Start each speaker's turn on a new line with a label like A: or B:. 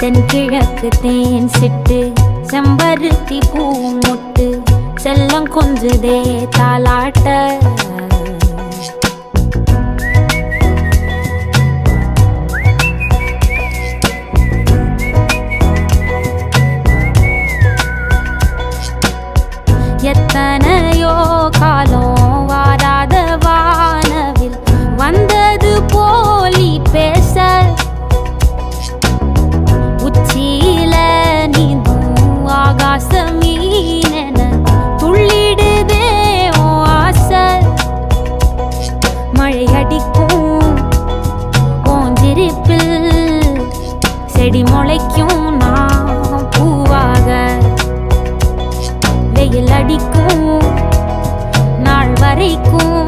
A: தென்கிழக்கு தேன் சிட்டு செம்பருத்தி பூ முட்டு செல்லம் கொஞ்சுதே தாலாட்ட எத்தனையோ காலம் வாராத வானவில் வந்தது போலி பேச உச்சியில நீந்தும் ஆகாச மீனென துள்ளிடுதே உன் ஆசை மழை அடிக்கும் உன் சிரிப்பில் செடி முளைக்கும் நான் பூவாக வெயில் அடிக்கும் நாள் வரைக்கும்